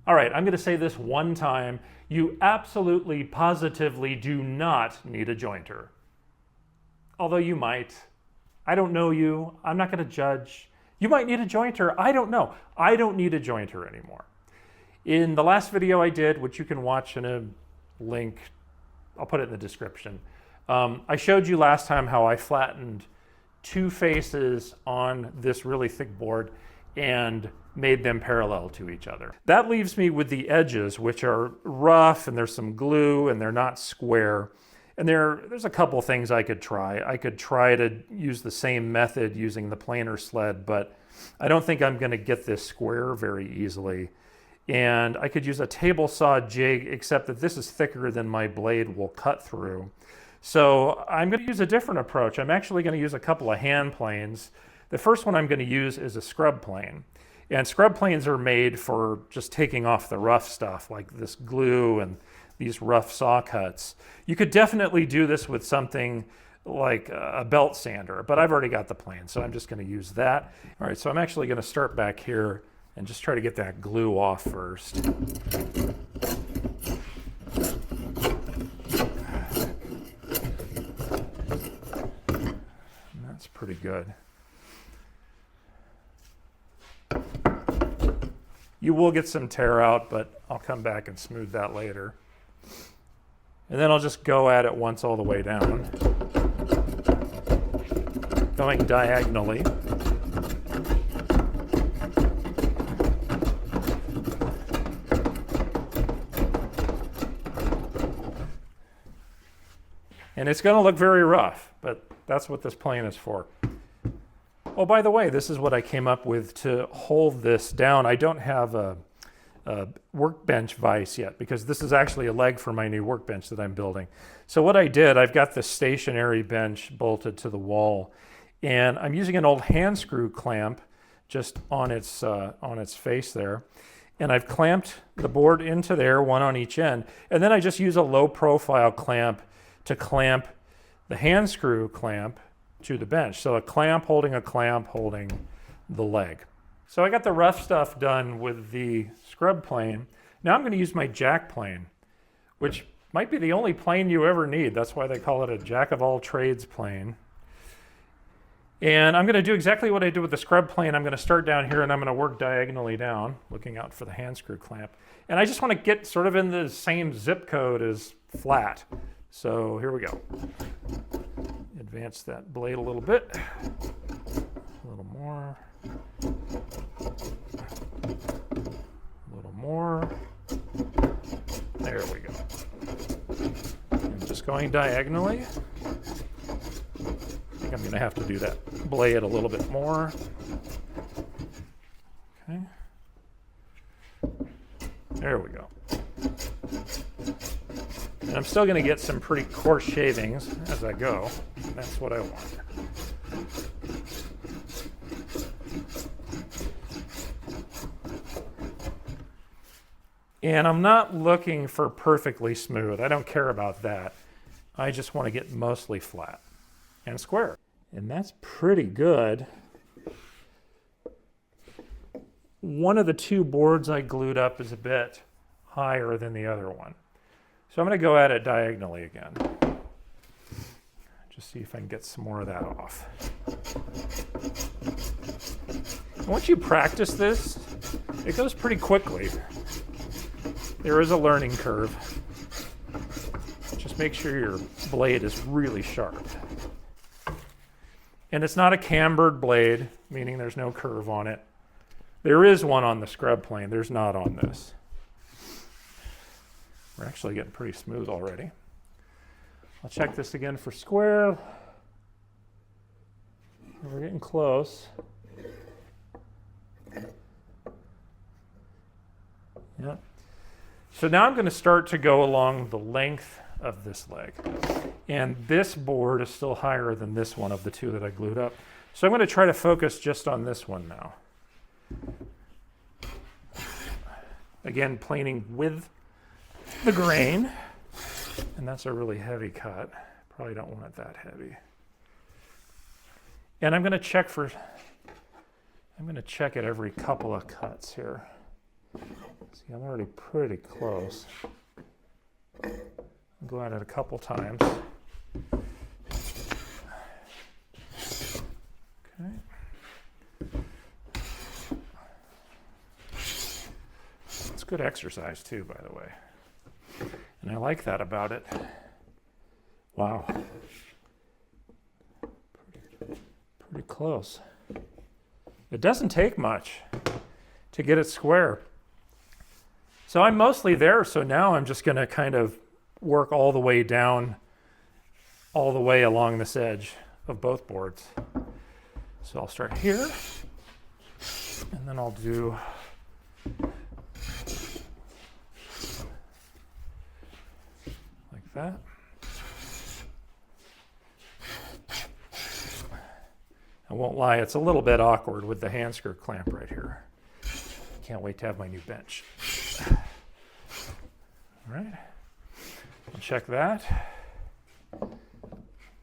All right, I'm going to say this one time. You absolutely, positively do not need a jointer. Although you might. I don't know you. I'm not going to judge. You might need a jointer. I don't know. I don't need a jointer anymore. In the last video I did, which you can watch in a link, I'll put it in the description, I showed you last time how I flattened two faces on this really thick board and made them parallel to each other. That leaves me with the edges, which are rough and there's some glue and they're not square. And there's a couple things I could try. I could try to use the same method using the planer sled, but I don't think I'm going to get this square very easily. And I could use a table saw jig, except that this is thicker than my blade will cut through. So I'm going to use a different approach. I'm actually going to use a couple of hand planes. The first one I'm going to use is a scrub plane. And scrub planes are made for just taking off the rough stuff, like this glue and these rough saw cuts. You could definitely do this with something like a belt sander, but I've already got the plane, so I'm just going to use that. All right, so I'm actually going to start back here and just try to get that glue off first. And that's pretty good. You will get some tear out, but I'll come back and smooth that later. And then I'll just go at it once all the way down, going diagonally. And it's going to look very rough, but that's what this plane is for. Oh, by the way, this is what I came up with to hold this down. I don't have a workbench vise yet because this is actually a leg for my new workbench that I'm building. So what I did, I've got this stationary bench bolted to the wall, and I'm using an old hand screw clamp just on its face there. And I've clamped the board into there, one on each end. And then I just use a low profile clamp to clamp the hand screw clamp to the bench. So a clamp holding the leg. So I got the rough stuff done with the scrub plane. Now I'm going to use my jack plane, which might be the only plane you ever need. That's why they call it a jack of all trades plane. And I'm going to do exactly what I did with the scrub plane. I'm going to start down here and I'm going to work diagonally down, looking out for the hand screw clamp. And I just want to get sort of in the same zip code as flat. So here we go. Advance that blade a little bit. A little more. A little more. There we go. And just going diagonally. I think I'm going to have to do that blade a little bit more. Okay. There we go. And I'm still going to get some pretty coarse shavings as I go. That's what I want. And I'm not looking for perfectly smooth. I don't care about that. I just want to get mostly flat and square. And that's pretty good. One of the two boards I glued up is a bit higher than the other one. So I'm going to go at it diagonally again. Just see if I can get some more of that off. And once you practice this, it goes pretty quickly. There is a learning curve. Just make sure your blade is really sharp. And it's not a cambered blade, meaning there's no curve on it. There is one on the scrub plane. There's not on this. We're actually getting pretty smooth already. I'll check this again for square. We're getting close. Yep. So now I'm going to start to go along the length of this leg. And this board is still higher than this one of the two that I glued up. So I'm going to try to focus just on this one now. Again, planing with the grain. And that's a really heavy cut. Probably don't want it that heavy. And I'm going to check at every couple of cuts here. See, I'm already pretty close. I'll go at it a couple times. Okay. It's good exercise too, by the way. And I like that about it. Wow. Pretty close. It doesn't take much to get it square. So I'm mostly there, so now I'm just going to kind of work all the way down, all the way along this edge of both boards. So I'll start here, and then I'll do like that. I won't lie, it's a little bit awkward with the hand screw clamp right here. Can't wait to have my new bench. All right, I'll check that.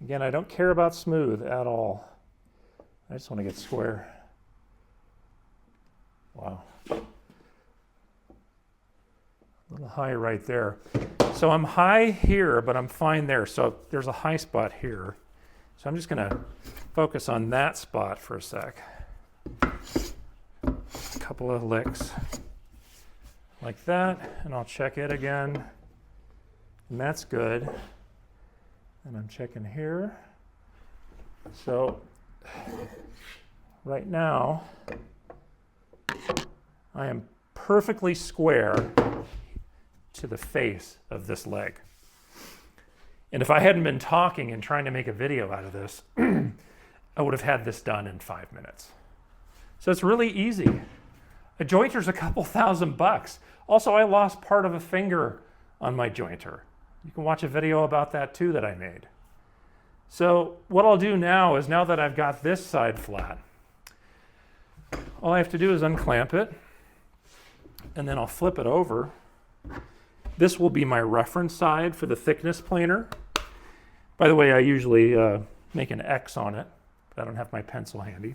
Again, I don't care about smooth at all. I just want to get square. Wow. A little high right there. So I'm high here, but I'm fine there. So there's a high spot here. So I'm just going to focus on that spot for a sec. A couple of licks like that, and I'll check it again. And that's good. And I'm checking here. So right now, I am perfectly square to the face of this leg. And if I hadn't been talking and trying to make a video out of this, I would have had this done in 5 minutes. So it's really easy. A jointer's a couple $1,000. Also, I lost part of a finger on my jointer. You can watch a video about that too that I made. So what I'll do now is, now that I've got this side flat, all I have to do is unclamp it, and then I'll flip it over. This will be my reference side for the thickness planer. By the way, I usually make an X on it, but I don't have my pencil handy.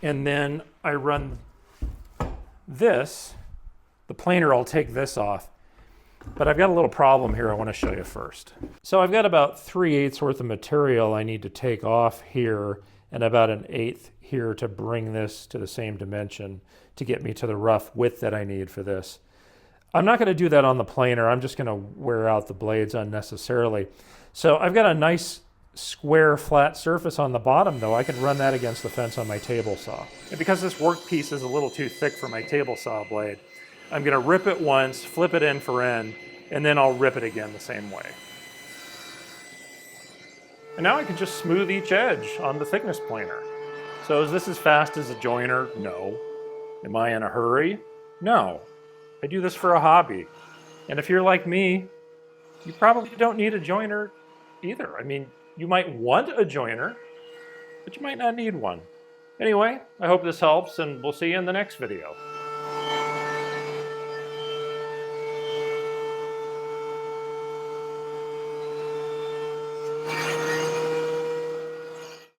And then I run this. The planer, I'll take this off. But I've got a little problem here I want to show you first. So I've got about 3/8 worth of material I need to take off here, and about 1/8 here to bring this to the same dimension to get me to the rough width that I need for this. I'm not going to do that on the planer. I'm just going to wear out the blades unnecessarily. So I've got a nice square flat surface on the bottom though. I can run that against the fence on my table saw. And because this workpiece is a little too thick for my table saw blade, I'm going to rip it once, flip it end for end, and then I'll rip it again the same way. And now I can just smooth each edge on the thickness planer. So is this as fast as a joiner? No. Am I in a hurry? No. I do this for a hobby. And if you're like me, you probably don't need a joiner either. I mean, you might want a joiner, but you might not need one. Anyway, I hope this helps, and we'll see you in the next video.